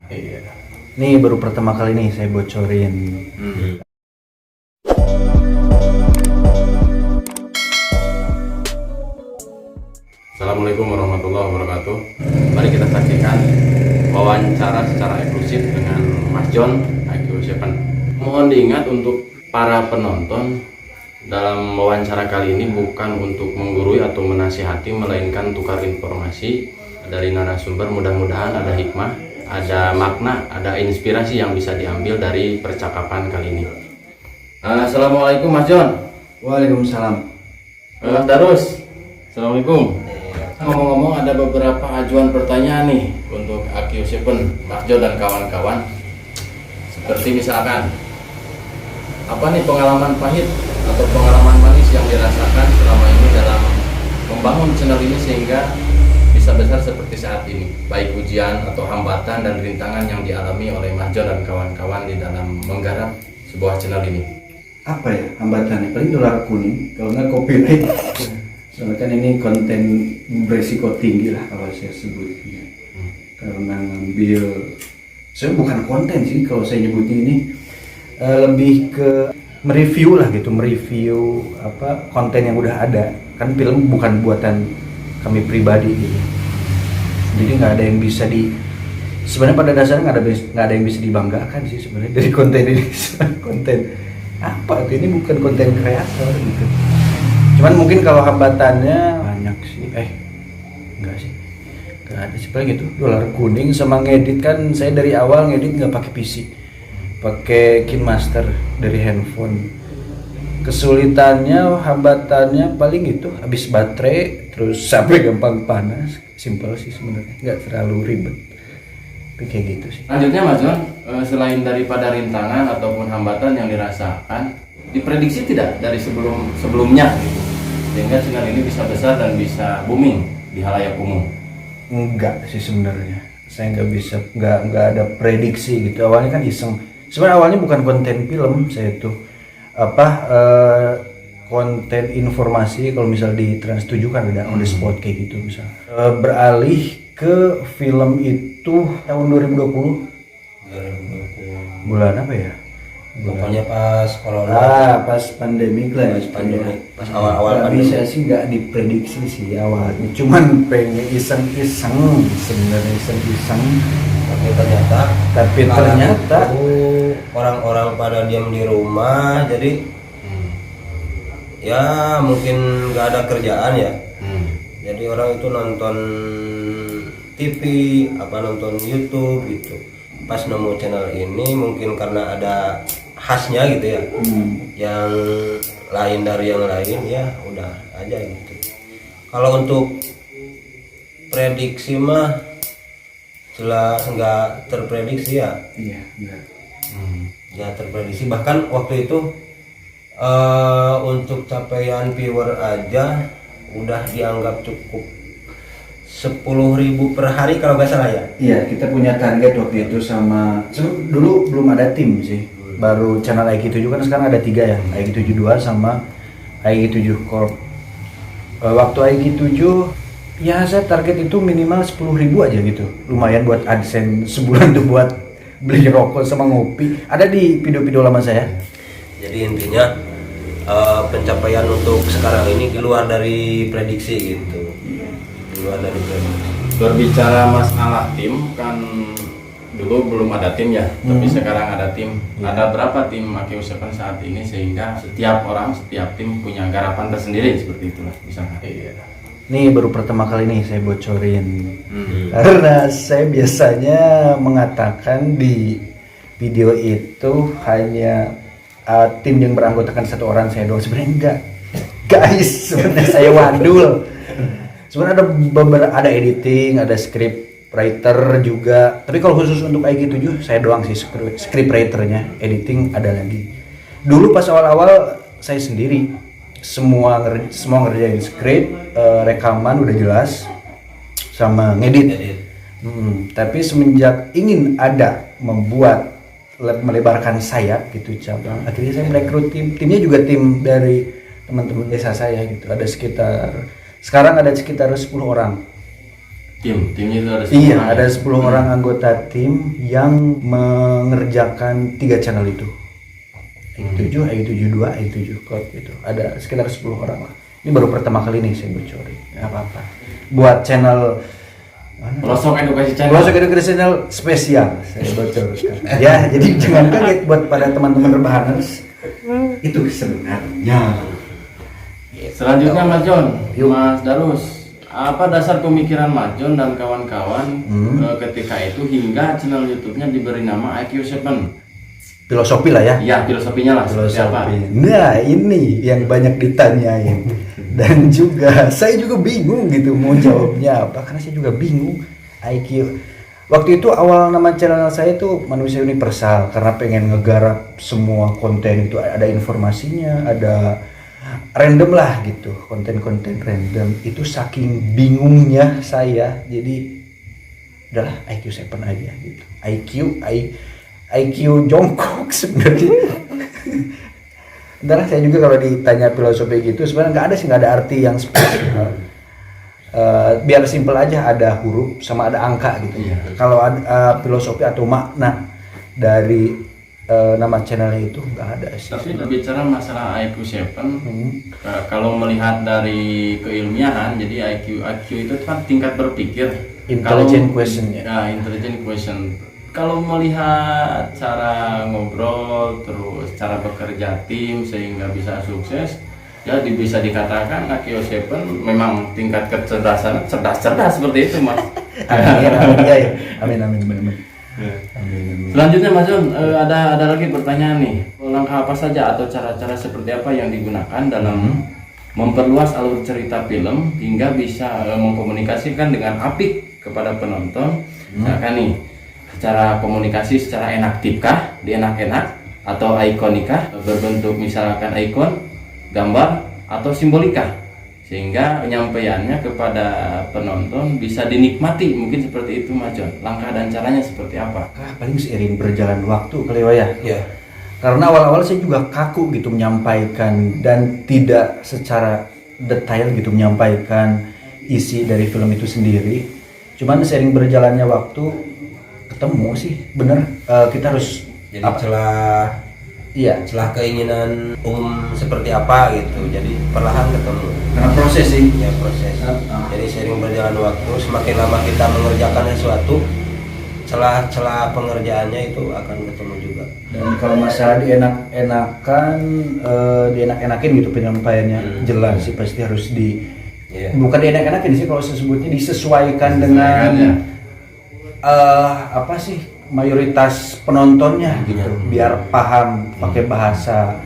Iya. Nih baru pertama kali nih saya bocorin. Assalamualaikum warahmatullahi wabarakatuh. Mari kita saksikan wawancara secara eksklusif dengan Mas John IQ7. Mohon diingat untuk para penonton, dalam wawancara kali ini bukan untuk menggurui atau menasihati, melainkan tukar informasi dari narasumber. Mudah-mudahan ada hikmah, ada makna, ada inspirasi yang bisa diambil dari percakapan kali ini. Assalamualaikum Mas John. Waalaikumsalam. Mas Darus. Assalamualaikum. Ngomong-ngomong, ada beberapa ajuan pertanyaan nih untuk IQ7, Mas John dan kawan-kawan. Seperti misalkan, apa nih pengalaman pahit atau pengalaman manis yang dirasakan selama ini dalam membangun channel ini sehingga bisa besar seperti saat ini, baik ujian atau hambatan dan rintangan yang dialami oleh Mas John dan kawan-kawan di dalam menggarap sebuah channel ini. Apa ya hambatannya? Paling dolar kuning, kalau nggak copyright. Soalnya kan ini konten beresiko tinggi lah kalau saya sebutnya. Karena ngambil, saya bukan konten sih kalau saya nyebutnya ini, lebih ke mereview lah gitu, mereview apa konten yang udah ada. Kan film bukan buatan kami pribadi gitu. Jadi nggak ada yang bisa sebenarnya pada dasarnya nggak ada yang bisa dibanggakan sih sebenarnya dari konten ini. Konten apa tuh, ini bukan konten kreator gitu. Cuman mungkin kalau hambatannya banyak sih, enggak sih, enggak ada sih. Paling gitu dolar kuning sama ngedit. Kan saya dari awal ngedit nggak pakai PC, pakai KineMaster dari handphone. Kesulitannya, hambatannya paling itu habis baterai, terus sampai gampang panas. Simpel sih sebenarnya, nggak terlalu ribet. Tapi kayak gitu sih. Lanjutnya Mas John, selain daripada rintangan ataupun hambatan yang dirasakan, diprediksi tidak dari sebelumnya gitu, sehingga channel ini bisa besar dan bisa booming di halayak umum? Enggak sih sebenarnya, saya nggak ada prediksi gitu. Awalnya kan iseng. Sebenarnya awalnya bukan konten film, saya tuh konten informasi. Kalau misal di Trans 7 kan ada on the spot kayak gitu misal. Beralih ke film itu tahun 2020. Bulan apa ya? Pokoknya pas corona, pas pandemik lah ya, pas awal-awal bisa sih nggak diprediksi sih awalnya, cuman pengen iseng-iseng sebenarnya, iseng-iseng. Tapi ternyata orang-orang pada diam di rumah, jadi ya mungkin nggak ada kerjaan ya. Jadi orang itu nonton TV, nonton YouTube gitu. Pas nemu channel ini mungkin karena ada khasnya gitu ya, yang lain dari yang lain, ya udah aja gitu. Kalau untuk prediksi mah jelas nggak terprediksi ya. Iya, enggak. Nggak terprediksi, bahkan waktu itu untuk capaian viewer aja udah dianggap cukup 10.000 per hari kalau nggak salah ya. Iya, kita punya target waktu itu sama dulu belum ada tim sih. Baru channel IQ7 kan sekarang ada 3 ya, IQ72 sama IQ7 Corp. Waktu IQ7 ya saya target itu minimal 10.000 aja gitu. Lumayan buat AdSense sebulan tuh, buat beli rokok sama ngopi. Ada di video-video lama saya. Jadi intinya pencapaian untuk sekarang ini di luar dari prediksi gitu. Berbicara masalah tim, kan dulu belum ada tim ya, tapi sekarang ada tim. Ada berapa tim IQ7 saat ini sehingga setiap orang, setiap tim punya garapan tersendiri, seperti itulah misalnya. Iya. Nih baru pertama kali nih saya bocorin. Karena saya biasanya mengatakan di video itu hanya tim yang beranggotakan 1 orang saya doang. Sebenarnya enggak, guys, sebenarnya saya wadul. Sebenarnya ada editing, ada script writer juga. Tapi kalau khusus untuk IQ7 saya doang sih script writernya, editing ada lagi. Dulu pas awal-awal saya sendiri semua ngerjain script, rekaman udah jelas, sama ngedit. Tapi semenjak ingin ada melebarkan sayap gitu cabang, akhirnya saya merekrut timnya juga tim dari teman-teman desa saya gitu. Ada sekitar 10 orang Timnya itu ada 10 Iya, orang. ada 10 orang anggota tim yang mengerjakan 3 channel itu. AI7, AI72, AI7 Cloud itu. Ada sekitar 10 orang lah. Ini baru pertama kali nih saya bocorin. Nggak apa-apa. Buat channel Pelosok edukasi channel. Pelosok Edukasi Channel spesial saya bocorkan. Ya, jadi jangan kaget buat pada teman-teman rebahaners. Itu sebenarnya. Selanjutnya Mas John, Yuk. Mas Darus, apa dasar pemikiran Mas John dan kawan-kawan ketika itu hingga channel YouTube-nya diberi nama IQ7? Filosofi lah ya. Ya, filosofinya lah seperti apa? Nah, ini yang banyak ditanyain. Dan juga saya juga bingung gitu mau jawabnya apa, karena saya juga bingung IQ. Waktu itu awal nama channel saya itu Manusia Universal, karena pengen ngegarap semua konten itu ada informasinya, ada random lah gitu, konten-konten random. Itu saking bingungnya saya, jadi udahlah IQ7 aja gitu. IQ jongkok sebenarnya. Entahlah, saya juga kalau ditanya filosofi gitu sebenarnya nggak ada arti yang spesial. Biar simpel aja, ada huruf sama ada angka gitu. Iya. Kalau ada filosofi atau makna dari nama channelnya itu nggak ada sih. Tapi bicara masalah IQ7, kalau melihat dari keilmiahan, jadi IQ itu kan tingkat berpikir. Intelligent question ya. Ya, intelligent question. Kalau melihat cara ngobrol, terus cara bekerja tim sehingga bisa sukses, jadi bisa dikatakan IQ7 memang tingkat kecerdasan cerdas seperti itu, Mas. Amin. Selanjutnya Mas John, ada lagi pertanyaan nih. Langkah apa saja atau cara-cara seperti apa yang digunakan dalam memperluas alur cerita film hingga bisa mengkomunikasikan dengan apik kepada penonton? Misalkan nih, cara komunikasi secara enaktifkah, dienak-enak atau ikonikah, berbentuk misalkan ikon, gambar atau simbolikah, sehingga penyampaiannya kepada penonton bisa dinikmati, mungkin seperti itu Mas John. Langkah dan caranya seperti apa? Paling seiring berjalan waktu kali ya. Ya. Karena awal-awal saya juga kaku gitu menyampaikan dan tidak secara detail gitu menyampaikan isi dari film itu sendiri. Cuman seiring berjalannya waktu ketemu sih bener, kita harus Jadi celah keinginan seperti apa gitu. Jadi perlahan ketemu. karena proses sih. Ya proses. Jadi sering berjalan waktu, semakin lama kita mengerjakan sesuatu, celah pengerjaannya itu akan ketemu juga. Dan kalau masalah dienak-enakin gitu penyampaiannya jelas sih, pasti harus bukan dienak-enakin sih kalau sebutnya disesuaikan dengan apa sih mayoritas penontonnya gitu, biar paham pakai bahasa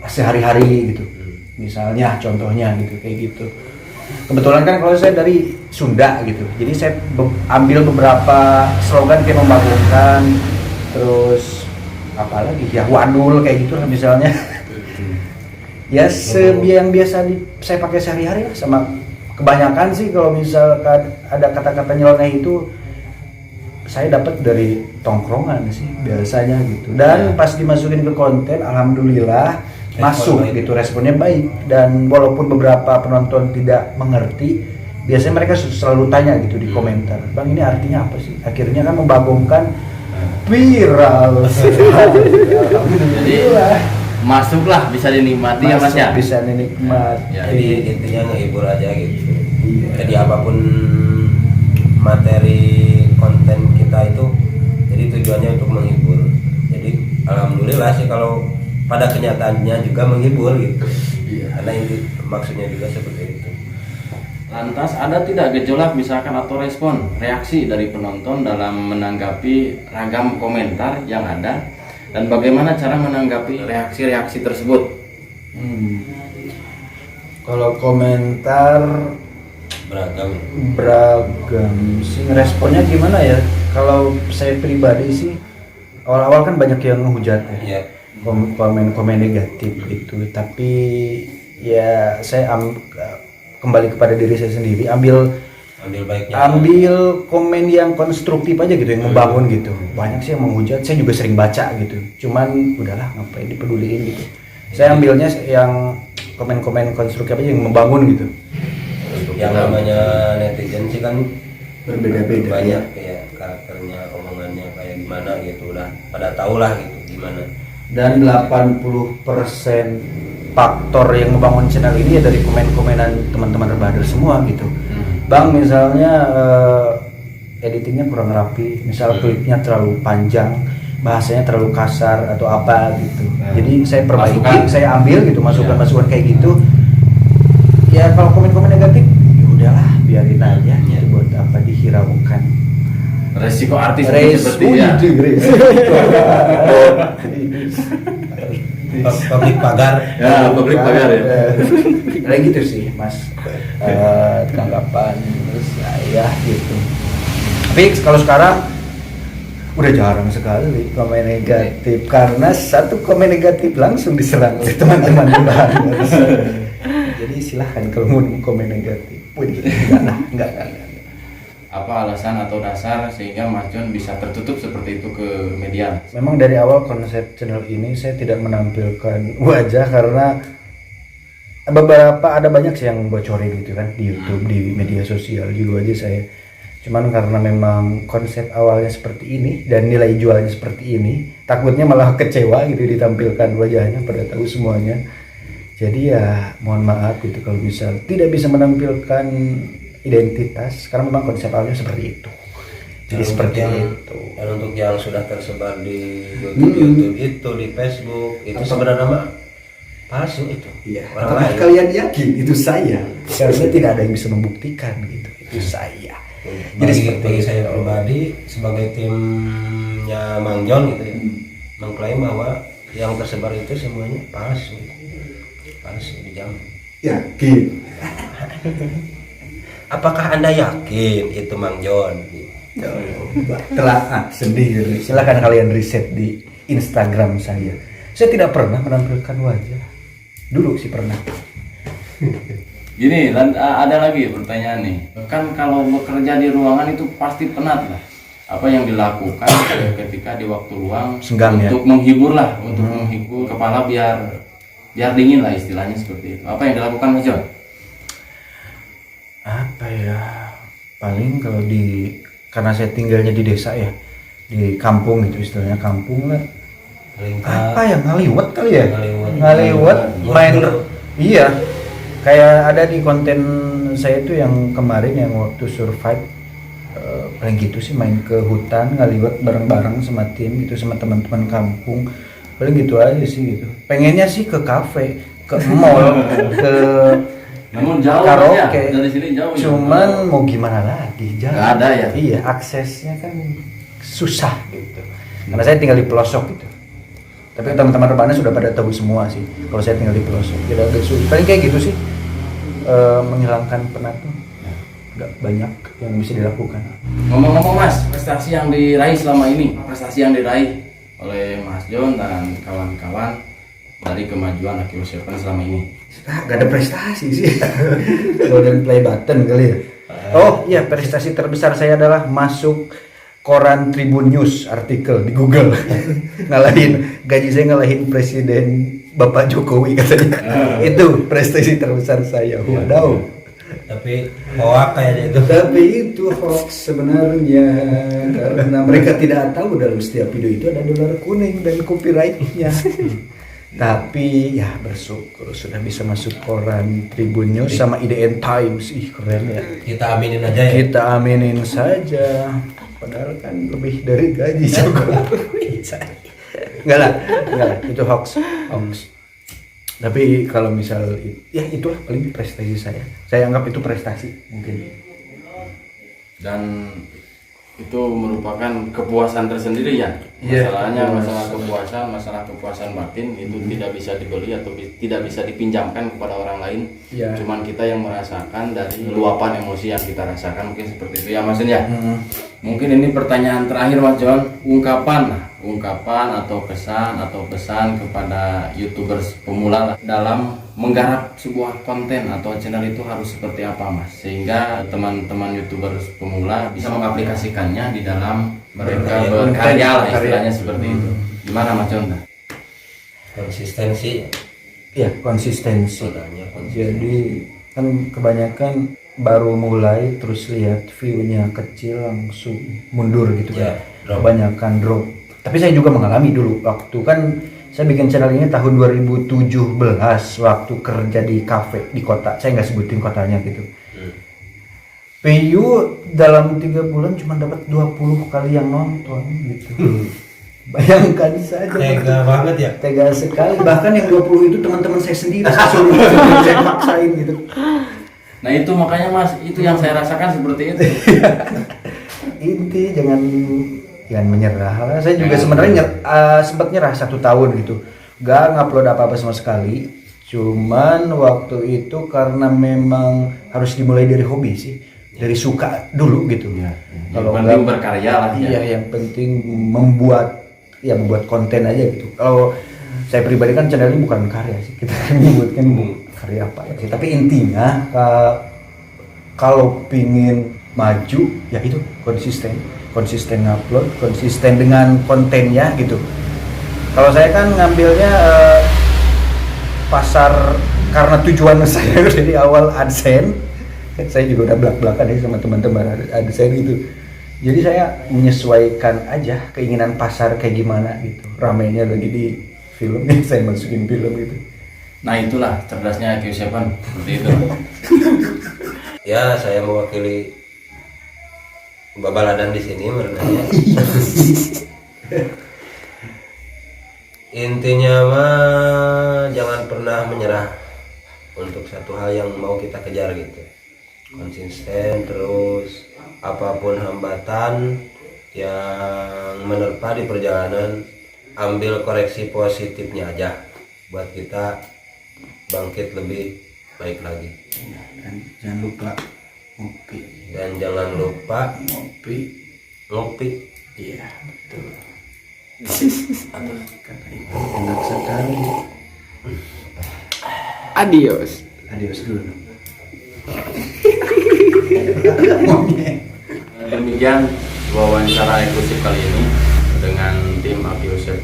sehari-hari gitu. Misalnya contohnya gitu, kayak gitu. Kebetulan kan kalau saya dari Sunda gitu, jadi saya ambil beberapa slogan kayak membagongkan, terus apalagi ya wadul kayak gitu lah misalnya. Ya yang biasa saya pakai sehari-hari lah, sama kebanyakan sih kalau misalkan ada kata-kata nyeleneh itu saya dapat dari tongkrongan sih biasanya gitu. Dan pas dimasukin ke konten, alhamdulillah masuk gitu, responnya baik. Dan walaupun beberapa penonton tidak mengerti, biasanya mereka selalu tanya gitu di komentar, "Bang, ini artinya apa sih?" Akhirnya kan membagongkan viral. Alhamdulillah. Masuklah, bisa dinikmati ya Mas ya. Bisa dinikmati. Jadi intinya ngehibur aja gitu. Jadi apapun materi konten kita itu, jadi tujuannya untuk menghibur. Jadi alhamdulillah sih kalau pada kenyataannya juga menghibur gitu. Karena maksudnya juga seperti itu. Lantas ada tidak gejolak misalkan atau respon reaksi dari penonton dalam menanggapi ragam komentar yang ada, dan bagaimana cara menanggapi reaksi-reaksi tersebut? Kalau komentar beragam sih, responnya gimana ya? Kalau saya pribadi sih awal-awal kan banyak yang ngehujat ya, komen-komen negatif gitu, tapi ya saya kembali kepada diri saya sendiri, ambil komen yang konstruktif aja gitu, yang membangun gitu. Banyak sih yang menghujat, saya juga sering baca gitu, cuman udahlah ngapain dipeduliin gitu. Saya ambilnya yang komen-komen konstruktif aja yang membangun gitu. Yang namanya netizen sih kan berbeda-beda. banyak ya karakternya, omongannya kayak gimana gitu, udah pada tahu lah gitu gimana. Dan 80% faktor yang membangun channel ini ya dari komen-komenan teman-teman Rebader semua gitu. Bang, misalnya editingnya kurang rapi, misal klipnya terlalu panjang, bahasanya terlalu kasar atau apa gitu. Jadi saya perbaiki, Masukan. saya ambil gitu masukan-masukan kayak gitu. Ya kalau komen-komen negatif, ya udahlah biarin aja. Ya buat apa dihiraukan. Resiko artis itu Race, seperti ya. Publik pagar. Ya, publik pagar ya. Kayak gitu sih Mas. Tanggapan terus saya gitu. Tapi kalau sekarang udah jarang sekali komen negatif, karena satu komen negatif langsung diserang oleh teman-teman Rebader. Jadi silahkan kalau mau komen negatif. Wih, enggak. Apa alasan atau dasar sehingga Mas John bisa tertutup seperti itu ke media? Memang dari awal konsep channel ini saya tidak menampilkan wajah, karena ada banyak sih yang bocorin gitu kan di YouTube, di media sosial juga aja saya. Cuman karena memang konsep awalnya seperti ini dan nilai jualnya seperti ini, takutnya malah kecewa gitu ditampilkan wajahnya pada tahu semuanya. Jadi ya mohon maaf gitu kalau misal tidak bisa menampilkan identitas, karena memang konsep awalnya seperti itu. Jadi seperti itu. Dan untuk yang sudah tersebar di YouTube itu, di Facebook itu sebenarnya mah palsu itu. Iya. Orang Apakah lain. kalian yakin itu saya? Karena tidak ada yang bisa membuktikan gitu. Itu saya. Jadi Bagi saya pribadi sebagai timnya Mang John gitu ya, mengklaim bahwa yang tersebar itu semuanya palsu, dijamin. yakin. Apakah Anda yakin itu Mang John? Telah sendiri. Silakan kalian riset di Instagram saya. Saya tidak pernah menampilkan wajah. Dulu sih pernah. Gini, dan ada lagi pertanyaan nih. Kan kalau bekerja di ruangan itu pasti penat lah. Apa yang dilakukan ketika di waktu luang Senggang ya? untuk menghibur lah, untuk menghibur kepala biar dingin lah istilahnya seperti itu. Apa yang dilakukan Mas John? Apa ya? Paling kalau karena saya tinggalnya di desa ya, di kampung gitu istilahnya, kampung lah. Apa ya, ngaliwet kali ya? Ngaliwet main. Iya. Kayak ada di konten saya itu yang kemarin yang waktu survive, paling gitu sih, main ke hutan ngaliwet bareng-bareng sama tim gitu, sama teman-teman kampung. Paling gitu aja sih gitu. Pengennya sih ke kafe, ke mall, ke Namun jauh karaoke. ya, dari sini jauh. Cuman mau gimana lagi, jauh. Nggak ada ya? Iya, aksesnya kan susah gitu. Karena saya tinggal di pelosok gitu. Tapi teman-teman Rebader sudah pada tahu semua sih. Kalau saya tinggal di pelosok, tidak agak sulit. Paling kayak gitu sih, menghilangkan penat tuh nggak banyak yang bisa dilakukan. Ngomong-ngomong Mas, prestasi yang diraih selama ini, prestasi yang diraih oleh Mas John dan kawan-kawan dari kemajuan AQ7 selama ini. Gak ada prestasi sih. Golden play button kali ya. Oh iya, prestasi terbesar saya adalah masuk koran Tribun News artikel di Google. Gaji saya ngalahin Presiden Bapak Jokowi katanya. Itu prestasi terbesar saya. Wadaw. Tapi hoak kayaknya itu. Tapi itu hoax sebenarnya, karena mereka tidak tahu dalam setiap video itu ada dolar kuning dan copyrightnya. Tapi ya bersyukur sudah bisa masuk koran Tribun News sama IDN Times. Ih keren ya. Kita aminin aja ya. Kita aminin saja. Padahal kan lebih dari gaji Jokowi. Enggak lah, itu hoax. Tapi kalau misal ya itulah paling prestasi saya. Saya anggap itu prestasi mungkin. Dan itu merupakan kepuasan tersendiri ya. Iya, Masalahnya kepuasan. masalah kepuasan batin itu tidak bisa dibeli atau tidak bisa dipinjamkan kepada orang lain. Iya. Cuman kita yang merasakan dari luapan emosi yang kita rasakan, mungkin seperti itu ya Mas John ya. Mungkin ini pertanyaan terakhir Mas John, ungkapan atau kesan atau pesan kepada YouTubers pemula lah, dalam menggarap sebuah konten atau channel itu harus seperti apa Mas, sehingga teman-teman YouTubers pemula bisa mengaplikasikannya di dalam mereka berkarya lah istilahnya seperti itu. Gimana Mas John? Konsistensi. Ya konsistensi. Sebenarnya Jadi kan kebanyakan baru mulai terus lihat view-nya kecil langsung mundur gitu Ya, kan. Kebanyakan drop. Tapi saya juga mengalami dulu waktu kan saya bikin channel ini tahun 2017 waktu kerja di kafe di kota. Saya nggak sebutin kotanya gitu. PU dalam 3 bulan cuma dapat 20 kali yang nonton gitu. Bayangkan saja. Tega banget ya. Tega sekali. Bahkan yang 20 itu teman-teman saya sendiri. Saya suruh saya maksain gitu. Nah itu makanya Mas, itu yang saya rasakan seperti itu. Inti jangan menyerah. Saya juga Jangan sebenarnya sempat nyerah 1 tahun gitu. Gak ngupload apa-apa sama sekali. Cuman waktu itu karena memang harus dimulai dari hobi sih. Dari suka dulu gitu. Ya, Kalau yang penting nggak- berkarya lah ya. Iya, yang penting membuat konten aja gitu. Kalau saya pribadi kan channel ini bukan karya sih, kita kan menyebutkan karya apa ya sih. Tapi intinya kalau pingin maju ya itu konsisten upload, konsisten dengan kontennya gitu. Kalau saya kan ngambilnya pasar karena tujuan saya dari awal AdSense. Saya juga udah belak-belakan ya sama teman-teman AdSense gitu. Jadi saya menyesuaikan aja keinginan pasar kayak gimana gitu. Ramainya lagi di film nih, saya masukin film gitu. Nah itulah cerdasnya IQ7 seperti itu. Ya, saya mewakili Babaladan di sini menurutnya. Intinya mah jangan pernah menyerah untuk satu hal yang mau kita kejar gitu. Konsisten terus, apapun hambatan yang menerpa di perjalanan, ambil koreksi positifnya aja buat kita bangkit lebih baik lagi. Dan jangan lupa ngopi. Dan jangan lupa ngopi. Iya, betul. Kata itu enak sekali. Adios. Adios dulu. Demikian wawancara eksklusif kali ini dengan tim IQ7,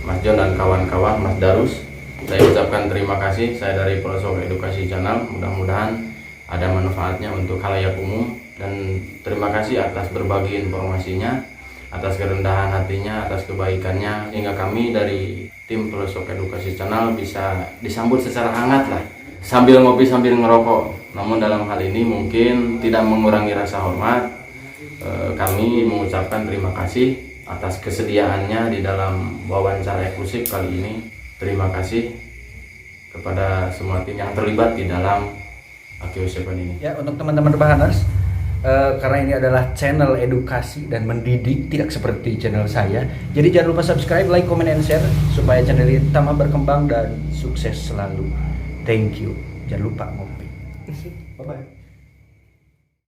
Mas John dan kawan-kawan, Mas Darus. Saya ucapkan terima kasih. Saya dari Pelosok Edukasi Channel. Mudah-mudahan ada manfaatnya untuk khalayak umum, dan terima kasih atas berbagi informasinya, atas kerendahan hatinya, atas kebaikannya, sehingga kami dari tim Pelosok Edukasi Channel bisa disambut secara hangat lah, sambil ngopi sambil ngerokok. Namun dalam hal ini mungkin tidak mengurangi rasa hormat. Kami mengucapkan terima kasih atas kesediaannya di dalam wawancara eksklusif kali ini. Terima kasih kepada semua tim yang terlibat di dalam IQ7 ini. Ya, untuk teman-teman Rebahaners, karena ini adalah channel edukasi dan mendidik, tidak seperti channel saya. Jadi jangan lupa subscribe, like, comment, and share supaya channel ini tambah berkembang dan sukses selalu. Thank you. Jangan lupa ngopi. Bye-bye.